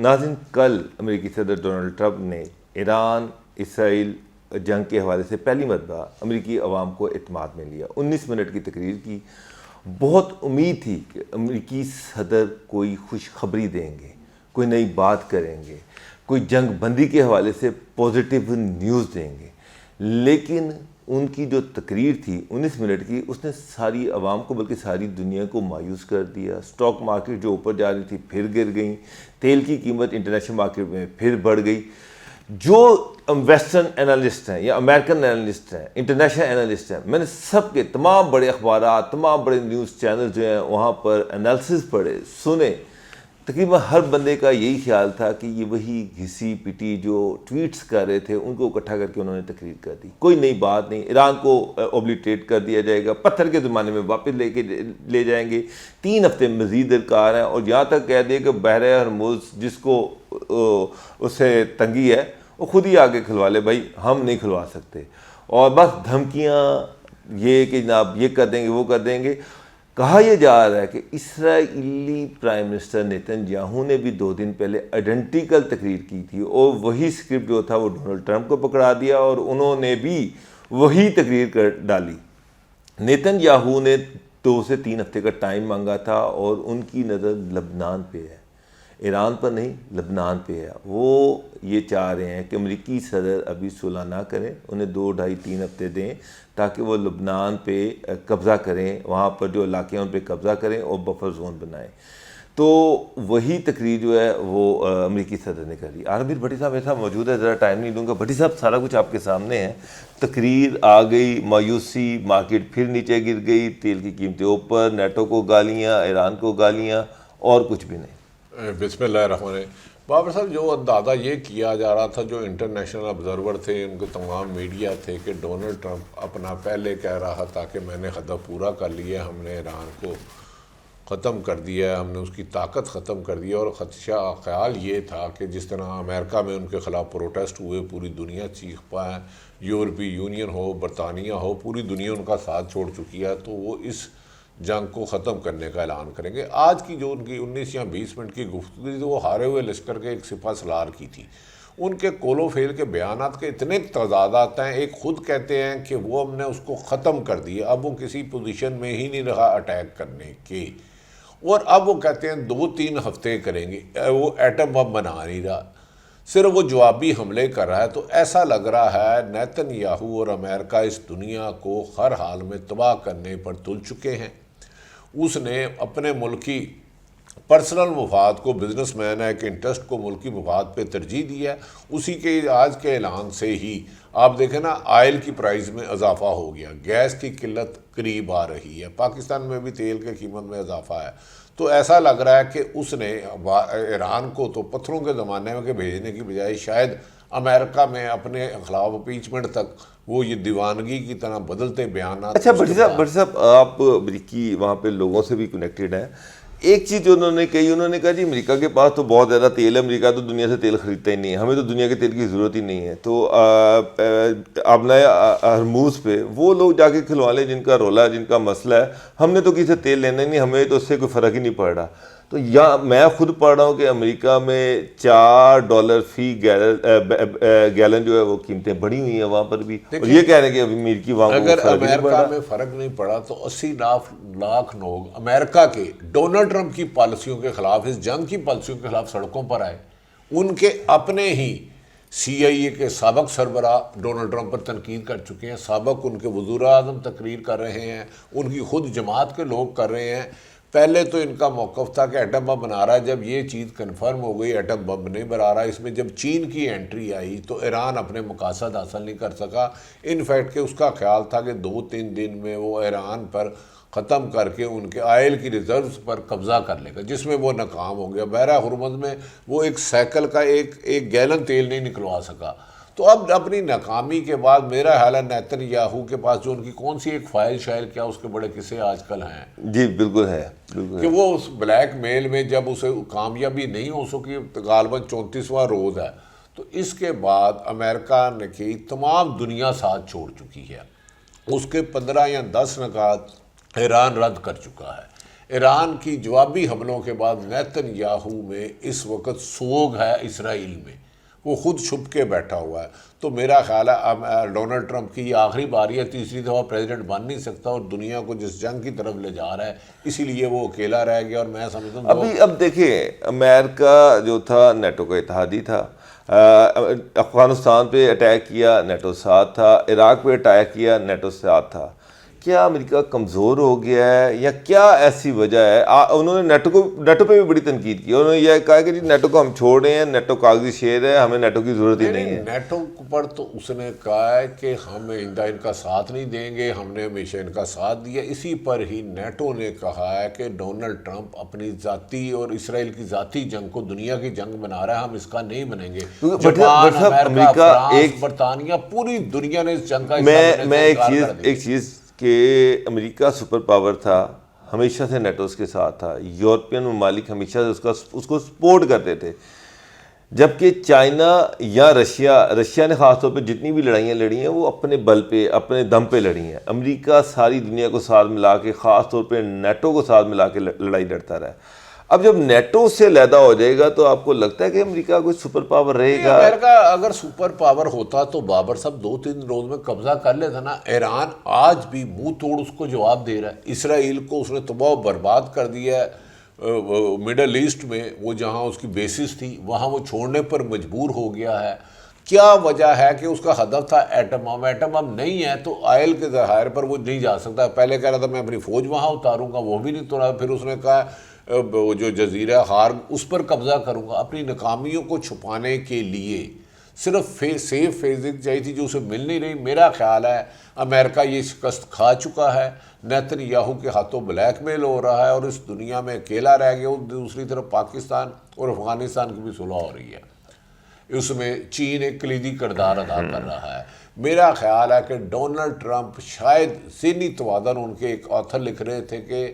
ناظرین، کل امریکی صدر ڈونلڈ ٹرمپ نے ایران اسرائیل جنگ کے حوالے سے پہلی مرتبہ امریکی عوام کو اعتماد میں لیا. 19 منٹ کی تقریر کی. بہت امید تھی کہ امریکی صدر کوئی خوشخبری دیں گے، کوئی نئی بات کریں گے، کوئی جنگ بندی کے حوالے سے پازیٹیو نیوز دیں گے. لیکن ان کی جو تقریر تھی 19 منٹ کی، اس نے ساری عوام کو بلکہ ساری دنیا کو مایوس کر دیا. اسٹاک مارکیٹ جو اوپر جا رہی تھی پھر گر گئیں، تیل کی قیمت انٹرنیشنل مارکیٹ میں پھر بڑھ گئی. جو ویسٹرن اینالسٹ ہیں یا امریکن اینالسٹ ہیں، انٹرنیشنل اینالسٹ ہیں، میں نے سب کے تمام بڑے اخبارات، تمام بڑے نیوز چینل جو ہیں وہاں پر انالیسز پڑھے، سنے. تقریباً ہر بندے کا یہی خیال تھا کہ یہ وہی گھسی پٹی جو ٹویٹس کر رہے تھے ان کو اکٹھا کر کے انہوں نے تقریر کر دی. کوئی نئی بات نہیں، ایران کو اوبلیٹریٹ کر دیا جائے گا، پتھر کے زمانے میں واپس لے جائیں گے. 3 ہفتے مزید درکار ہیں، اور یہاں تک کہہ دیا کہ بحر ہرمز جس کو اسے تنگی ہے وہ خود ہی آگے کھلوا لے، بھائی ہم نہیں کھلوا سکتے. اور بس دھمکیاں، یہ کہ جناب یہ کر دیں گے وہ کر دیں گے. کہا یہ جا رہا ہے کہ اسرائیلی پرائم منسٹر نیتن یاہو نے بھی 2 دن پہلے آئیڈینٹیکل تقریر کی تھی، اور وہی اسکرپٹ جو تھا وہ ڈونلڈ ٹرمپ کو پکڑا دیا اور انہوں نے بھی وہی تقریر کر ڈالی. نیتن یاہو نے 2 سے 3 ہفتے کا ٹائم مانگا تھا، اور ان کی نظر لبنان پہ ہے، ایران پر نہیں، لبنان پہ ہے. وہ یہ چاہ رہے ہیں کہ امریکی صدر ابھی صلح نہ کریں، انہیں 2، 2.5، 3 ہفتے دیں تاکہ وہ لبنان پہ قبضہ کریں، وہاں پر جو علاقے ہیں ان پہ قبضہ کریں اور بفر زون بنائیں. تو وہی تقریر جو ہے وہ امریکی صدر نے کر دی. عالمگیر بھٹی صاحب ایسا موجود ہے، ذرا ٹائم نہیں لوں گا. بھٹی صاحب سارا کچھ آپ کے سامنے ہے. تقریر آ گئی، مایوسی، مارکیٹ پھر نیچے گر گئی، تیل کی قیمتیں اوپر، نیٹو کو گالیاں، ایران کو گالیاں، اور کچھ بھی نہیں. بسم اللہ الرحمن الرحیم. بابر صاحب، جو اندازہ یہ کیا جا رہا تھا، جو انٹرنیشنل آبزرور تھے، ان کے تمام میڈیا تھے، کہ ڈونلڈ ٹرمپ اپنا پہلے کہہ رہا تھا کہ میں نے ہدف پورا کر لیا، ہم نے ایران کو ختم کر دیا ہے، ہم نے اس کی طاقت ختم کر دی. اور خدشہ خیال یہ تھا کہ جس طرح امریکہ میں ان کے خلاف پروٹیسٹ ہوئے، پوری دنیا چیخ پائے، یورپی یونین ہو، برطانیہ ہو، پوری دنیا ان کا ساتھ چھوڑ چکی ہے، تو وہ اس جنگ کو ختم کرنے کا اعلان کریں گے. آج کی جو ان کی 19 یا 20 منٹ کی گفتگو تھی، وہ ہارے ہوئے لشکر کے ایک سپہ سالار کی تھی. ان کے قول و فعل کے بیانات کے اتنے تضادات ہیں. ایک خود کہتے ہیں کہ وہ ہم نے اس کو ختم کر دیا، اب وہ کسی پوزیشن میں ہی نہیں رہا اٹیک کرنے کے، اور اب وہ کہتے ہیں 2-3 ہفتے کریں گے. وہ ایٹم بم بنا نہیں رہا، صرف وہ جوابی حملے کر رہا ہے. تو ایسا لگ رہا ہے نیتن یاہو اور امریکہ اس دنیا کو ہر حال میں تباہ کرنے پر تل چکے ہیں. اس نے اپنے ملکی پرسنل مفاد کو، بزنس مین ہے کہ انٹرسٹ کو ملکی مفاد پہ ترجیح دی ہے. اسی کے آج کے اعلان سے ہی آپ دیکھیں نا، آئل کی پرائز میں اضافہ ہو گیا، گیس کی قلت قریب آ رہی ہے، پاکستان میں بھی تیل کی قیمت میں اضافہ ہے. تو ایسا لگ رہا ہے کہ اس نے ایران کو تو پتھروں کے زمانے میں کے بھیجنے کی بجائے شاید امریکہ میں اپنے خلاف اپیچمنٹ تک وہ یہ دیوانگی کی طرح بدلتے بیانات. اچھا بھٹی صاحب آپ امریکی وہاں پہ لوگوں سے بھی کنیکٹڈ ہیں. ایک چیز جو انہوں نے کہی، انہوں نے کہا جی امریکہ کے پاس تو بہت زیادہ تیل ہے، امریکہ تو دنیا سے تیل خریدتا ہی نہیں ہے، ہمیں تو دنیا کے تیل کی ضرورت ہی نہیں ہے. تو آبنائے ہرموز پہ وہ لوگ جا کے کھلوا لیں جن کا رولا ہے، جن کا مسئلہ ہے، ہم نے تو کسی سے تیل لینا ہی نہیں، ہمیں تو اس سے کوئی فرق ہی نہیں پڑ رہا. تو یا میں خود پڑھ رہا ہوں کہ امریکہ میں $4 فی گیلن جو ہے وہ قیمتیں بڑھی ہوئی ہیں وہاں پر بھی، اور یہ کہہ رہے ہیں کہ ابھی امریکی وہاں اگر امریکہ میں فرق نہیں پڑا تو 80 لاکھ لوگ امریکہ کے ڈونلڈ ٹرمپ کی پالیسیوں کے خلاف، اس جنگ کی پالیسیوں کے خلاف سڑکوں پر آئے. ان کے اپنے ہی CIA کے سابق سربراہ ڈونلڈ ٹرمپ پر تنقید کر چکے ہیں، سابق ان کے وزیر اعظم تقریر کر رہے ہیں، ان کی خود جماعت کے لوگ کر رہے ہیں. پہلے تو ان کا موقف تھا کہ ایٹم بم بنا رہا ہے، جب یہ چیز کنفرم ہو گئی ایٹم بم نہیں بنا رہا. اس میں جب چین کی انٹری آئی تو ایران اپنے مقاصد حاصل نہیں کر سکا. انفیکٹ کہ اس کا خیال تھا کہ 2-3 دن میں وہ ایران پر ختم کر کے ان کے آئل کی ریزروز پر قبضہ کر لے گا، جس میں وہ ناکام ہو گیا. بحیرہ ہرمز میں وہ ایک سائیکل کا ایک گیلن تیل نہیں نکلوا سکا. تو اب اپنی ناکامی کے بعد میرا حال ہے نیتن یاہو کے پاس جو ان کی کون سی ایک فائل شائل، کیا اس کے بڑے قصے آج کل ہیں. جی بالکل ہے، کہ وہ اس بلیک میل میں جب اسے کامیابی نہیں ہو سکی، غالباً 34واں روز ہے، تو اس کے بعد امریکہ نے کی تمام دنیا ساتھ چھوڑ چکی ہے. اس کے 15 یا 10 نکات ایران رد کر چکا ہے. ایران کی جوابی حملوں کے بعد نیتن یاہو میں اس وقت سوگ ہے اسرائیل میں، وہ خود چھپ کے بیٹھا ہوا ہے. تو میرا خیال ہے اب ڈونلڈ ٹرمپ کی یہ آخری باری ہے، تیسری دفعہ پریزیڈنٹ بن نہیں سکتا، اور دنیا کو جس جنگ کی طرف لے جا رہا ہے اسی لیے وہ اکیلا رہ گیا. اور میں سمجھتا ہوں اب دیکھیں، امریکہ جو تھا نیٹو کا اتحادی تھا، افغانستان پہ اٹیک کیا نیٹو ساتھ تھا، عراق پہ اٹیک کیا نیٹو ساتھ تھا. کیا امریکہ کمزور ہو گیا ہے یا کیا ایسی وجہ ہے؟ انہوں نے نیٹو پہ بھی بڑی تنقید کی، انہوں نے یہ کہا کہ جی نیٹو کو ہم چھوڑ رہے ہیں، نیٹو کاغذی شیر ہے، ہمیں نیٹو کی ضرورت ہی نہیں ہے. نیٹو پر تو اس نے کہا ہے کہ ہم ان کا ساتھ نہیں دیں گے، ہم نے ہمیشہ ان کا ساتھ دیا. اسی پر ہی نیٹو نے کہا ہے کہ ڈونلڈ ٹرمپ اپنی ذاتی اور اسرائیل کی ذاتی جنگ کو دنیا کی جنگ بنا رہا ہے، ہم اس کا نہیں بنیں گے. جاپان، امریکہ، فرانس، برطانیہ، پوری دنیا نے اس جنگ کا میں ایک چیز کہ امریکہ سپر پاور تھا، ہمیشہ سے نیٹو اس کے ساتھ تھا، یورپین ممالک ہمیشہ سے اس کو سپورٹ کرتے تھے، جبکہ چائنا یا رشیا نے خاص طور پہ جتنی بھی لڑائیاں لڑی ہیں وہ اپنے بل پہ، اپنے دم پہ لڑی ہیں. امریکہ ساری دنیا کو ساتھ ملا کے، خاص طور پہ نیٹو کو ساتھ ملا کے لڑائی لڑتا رہا ہے. اب جب نیٹو سے علیحدہ ہو جائے گا تو آپ کو لگتا ہے کہ امریکہ کوئی سپر پاور رہے گا؟ امریکہ اگر سپر پاور ہوتا تو بابر صاحب 2-3 روز میں قبضہ کر لیتا نا. ایران آج بھی منہ توڑ اس کو جواب دے رہا ہے. اسرائیل کو اس نے تباہ و برباد کر دیا ہے مڈل ایسٹ میں، وہ جہاں اس کی بیسس تھی وہاں وہ چھوڑنے پر مجبور ہو گیا ہے. کیا وجہ ہے کہ اس کا ہدف تھا ایٹم بم، ایٹم بم نہیں ہے تو آئل کے ذخائر پر وہ نہیں جا سکتا. پہلے کہہ رہا تھا میں اپنی فوج وہاں اتاروں گا، وہ بھی نہیں توڑا. پھر اس نے کہا جو جزیرہ خارگ اس پر قبضہ کروں گا. اپنی ناکامیوں کو چھپانے کے لیے صرف سیف فیزنگ چاہیے تھی جو اسے مل نہیں رہی. میرا خیال ہے امریکہ یہ شکست کھا چکا ہے، نیتن یاہو کے ہاتھوں بلیک میل ہو رہا ہے اور اس دنیا میں اکیلا رہ گیا. دوسری طرف پاکستان اور افغانستان کی بھی صلح ہو رہی ہے، اس میں چین ایک کلیدی کردار ادا کر رہا ہے. میرا خیال ہے کہ ڈونلڈ ٹرمپ شاید ذہنی توازن، ان کے ایک آتھر لکھ رہے تھے کہ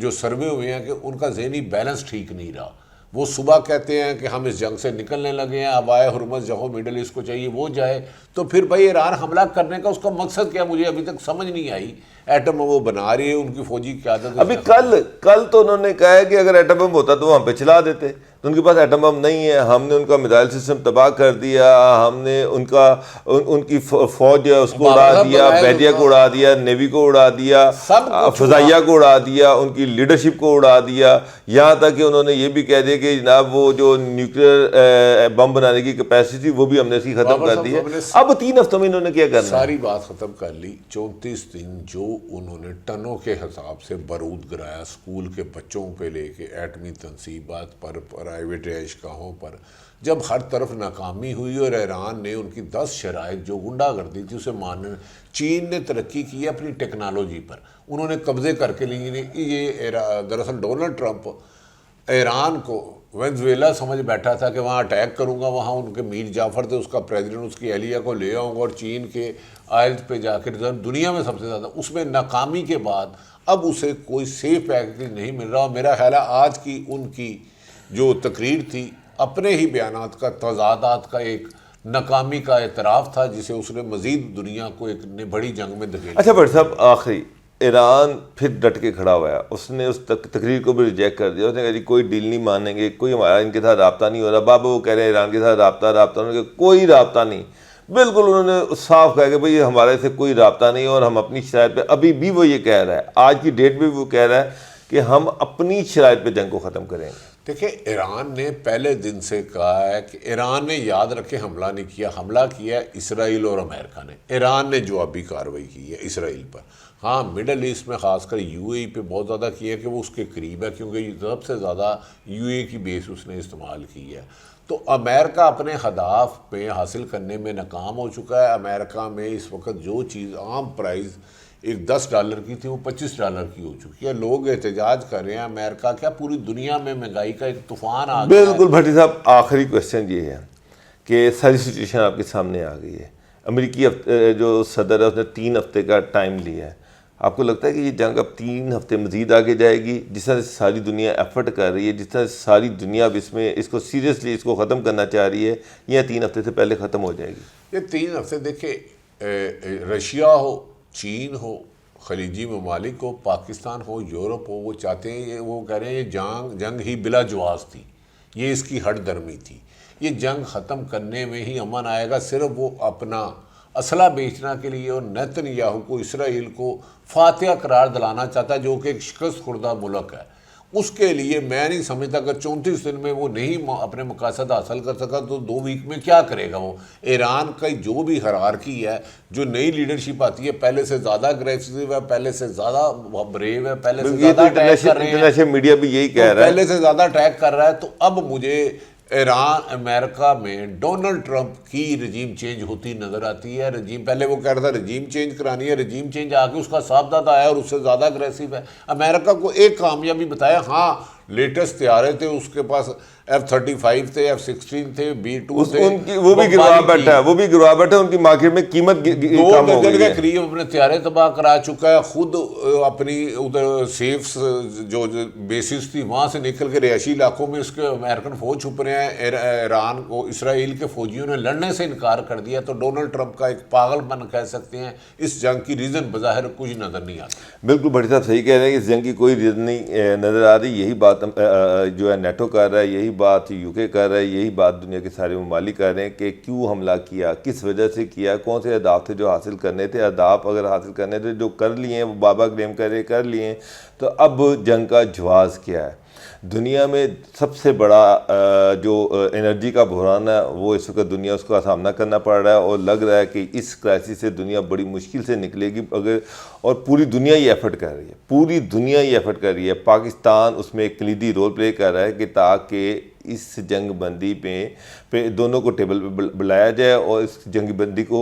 جو سروے ہوئے ہیں کہ ان کا ذہنی بیلنس ٹھیک نہیں رہا. وہ صبح کہتے ہیں کہ ہم اس جنگ سے نکلنے لگے ہیں، اب آئے حرمت جہاں مڈل ایسٹ کو چاہیے وہ جائے. تو پھر بھائی ایران حملہ کرنے کا اس کا مقصد کیا، مجھے ابھی تک سمجھ نہیں آئی. ایٹم وہ بنا رہی ہے، ان کی فوجی قیادت. ابھی کل تو انہوں نے کہا ہے کہ اگر ایٹم بم ہوتا تو وہ ہم پہ چلا دیتے، تو ان کے پاس ایٹم بم نہیں ہے، ہم نے ان کا میزائل سسٹم تباہ کر دیا، ہم نے ان کی فوج جو ہے اس کو اڑا دیا، بحریہ کو اڑا دیا، نیوی کو اڑا دیا، فضائیہ کو اڑا دیا، ان کی لیڈرشپ کو اڑا دیا. یہاں تک کہ انہوں نے یہ بھی کہہ دیا کہ جناب وہ جو نیوکلیئر بم بنانے کی کیپیسٹی تھی وہ بھی ہم نے اس کی ختم کر دی ہے. اب 3 ہفتوں میں انہوں نے کیا کرنا؟ ساری بات ختم کر لی. 34 دن جو انہوں نے ٹنوں کے حساب سے بارود گرایا اسکول کے بچوں پہ لے کے ایٹمی تنصیبات پر، پرائیویٹ رہائشگاہوں پر، جب ہر طرف ناکامی ہوئی اور ایران نے ان کی 10 شرائط جو غنڈہ گردی تھی اسے ماننے. چین نے ترقی کی اپنی ٹیکنالوجی پر، انہوں نے قبضے کر کے لیے. یہ دراصل ڈونلڈ ٹرمپ ایران کو وینزویلا سمجھ بیٹھا تھا کہ وہاں اٹیک کروں گا، وہاں ان کے میر جعفر تھے اس کا پریزیڈنٹ، اس کی اہلیہ کو لے آؤں گا اور چین کے آئل پہ جا کے دنیا میں سب سے زیادہ. اس میں ناکامی کے بعد اب اسے کوئی سیف پیکیج نہیں مل رہا. میرا خیال ہے آج کی ان کی جو تقریر تھی اپنے ہی بیانات کا، تضادات کا ایک ناکامی کا اعتراف تھا، جسے اس نے مزید دنیا کو ایک بڑی جنگ میں دھکیلا. اچھا بٹ صاحب، آخری ایران پھر ڈٹ کے کھڑا ہوا ہے، اس نے اس تقریر کو بھی ریجیکٹ کر دیا. اس نے کہا جی کوئی ڈیل نہیں مانیں گے، کوئی ہمارا ان کے ساتھ رابطہ نہیں ہو رہا. بابا وہ کہہ رہے ہیں ایران کے ساتھ رابطہ انہوں نے کہا کوئی رابطہ نہیں. بالکل انہوں نے صاف کہا کہ بھئی ہمارے سے کوئی رابطہ نہیں اور ہم اپنی شرائط پہ، ابھی بھی وہ یہ کہہ رہا ہے، آج کی ڈیٹ میں وہ کہہ رہا ہے کہ ہم اپنی شرائط پہ جنگ کو ختم کریں گے. دیکھیں ایران نے پہلے دن سے کہا ہے کہ ایران نے یاد رکھے حملہ نہیں کیا، حملہ کیا ہے اسرائیل اور امریکہ نے. ایران نے جوابی کارروائی کی ہے اسرائیل پر. ہاں مڈل ایسٹ میں خاص کر یو اے ای پہ بہت زیادہ کیا ہے کہ وہ اس کے قریب ہے، کیونکہ سب سے زیادہ یو اے کی بیس اس نے استعمال کی ہے. تو امریکہ اپنے اہداف پہ حاصل کرنے میں ناکام ہو چکا ہے. امریکہ میں اس وقت جو چیز عام پرائز ایک $10 کی تھی وہ $25 کی ہو چکی ہے. لوگ احتجاج کر رہے ہیں. امریکہ کیا پوری دنیا میں مہنگائی کا ایک طوفان آ گیا ہے. بالکل بھٹی صاحب، آخری کویسچن یہ ہے کہ ساری سچویشن آپ کے سامنے آ گئی ہے. امریکی جو صدر ہے اس نے 3 ہفتے کا ٹائم لیا ہے. آپ کو لگتا ہے کہ یہ جنگ اب 3 ہفتے مزید آگے جائے گی؟ جس طرح سے ساری دنیا ایفرٹ کر رہی ہے، جس طرح سے ساری دنیا اب اس کو سیریسلی اس کو ختم کرنا چاہ رہی ہے، یہ 3 ہفتے سے پہلے ختم ہو جائے گی؟ یہ 3 ہفتے دیکھیں، رشیا ہو، چین ہو، خلیجی ممالک ہو، پاکستان ہو، یورپ ہو، وہ چاہتے ہیں، وہ کہہ رہے ہیں یہ جنگ ہی بلا جواز تھی، یہ اس کی ہٹ درمی تھی، یہ جنگ ختم کرنے میں ہی امن آئے گا۔ صرف وہ اپنا اسلحہ بیچنا کے لیے اور نیتن یاہو کو، اسرائیل کو فاتحہ قرار دلانا چاہتا ہے، جو کہ ایک شکست خوردہ ملک ہے۔ اس کے لیے میں نہیں سمجھتا اگر 34 دن میں وہ نہیں اپنے مقاصد حاصل کر سکا تو 2 ویک میں کیا کرے گا وہ۔ ایران کا جو بھی ہرارکی ہے، جو نئی لیڈرشپ آتی ہے، پہلے سے زیادہ اگریسو ہے، پہلے سے زیادہ بریو ہے، پہلے سے یہ تو زیادہ اٹیک کر رہے ہیں، انٹرنیشنل میڈیا بھی یہی کہہ رہا ہے، پہلے سے زیادہ اٹیک کر رہا ہے۔ تو اب مجھے ایران امریکہ میں ڈونلڈ ٹرمپ کی رجیم چینج ہوتی نظر آتی ہے۔ رجیم پہلے وہ کہہ رہا تھا رجیم چینج کرانی ہے، رجیم چینج آ کے اس کا صاف دادا آیا اور اس سے زیادہ اگریسو ہے۔ امریکہ کو ایک کامیابی بتایا، ہاں لیٹسٹ طیارے تھے اس کے پاس، F-35 تھے، F-16 تھے، B-2 تھے، ان کی وہ بھی گروا بیٹھا ہے، وہ بھی گروا بیٹھا ہے، ان کی مارکیٹ میں قیمت 2 کم ہو درجن گئی کے ہے۔ قریب اپنے طیارے تباہ کرا چکا ہے، خود اپنی ادھر سیف جو بیسز تھی وہاں سے نکل کے رہائشی علاقوں میں اس کے امریکن فوج چھپ رہے ہیں۔ ایران کو، اسرائیل کے فوجیوں نے لڑنے سے انکار کر دیا۔ تو ڈونلڈ ٹرمپ کا ایک پاگل پن کہہ سکتے ہیں، اس جنگ کی ریزن بظاہر کچھ نظر نہیں آتا۔ بالکل بھٹی صاحب صحیح کہہ رہے ہیں کہ اس جنگ کی کوئی ریزن نہیں نظر آ رہی۔ یہی بات جو ہے نیٹو کر رہا ہے، یہی بات یو کے کر رہا ہے، یہی بات دنیا کے سارے ممالک کر رہے ہیں کہ کیوں حملہ کیا، کس وجہ سے کیا، کون سے اہداف تھے جو حاصل کرنے تھے۔ اہداف اگر حاصل کرنے تھے جو کر لیے ہیں، وہ بابا کلیم کر لیے ہیں، تو اب جنگ کا جواز کیا ہے؟ دنیا میں سب سے بڑا جو انرجی کا بحران ہے وہ اس وقت دنیا اس کا سامنا کرنا پڑ رہا ہے، اور لگ رہا ہے کہ اس کرائسس سے دنیا بڑی مشکل سے نکلے گی اگر، اور پوری دنیا یہ ایفرٹ کر رہی ہے، پوری دنیا یہ ایفرٹ کر رہی ہے۔ پاکستان اس میں ایک کلیدی رول پلے کر رہا ہے کہ تاکہ اس جنگ بندی پہ دونوں کو ٹیبل پہ بلایا جائے اور اس جنگ بندی کو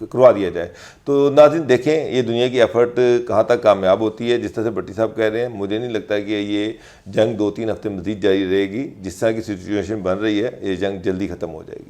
کروا دیا جائے۔ تو ناظرین دیکھیں یہ دنیا کی ایفرٹ کہاں تک کامیاب ہوتی ہے۔ جس طرح سے بھٹی صاحب کہہ رہے ہیں، مجھے نہیں لگتا کہ یہ جنگ 2-3 ہفتے مزید جاری رہے گی۔ جس طرح کی سچویشن بن رہی ہے، یہ جنگ جلدی ختم ہو جائے گی۔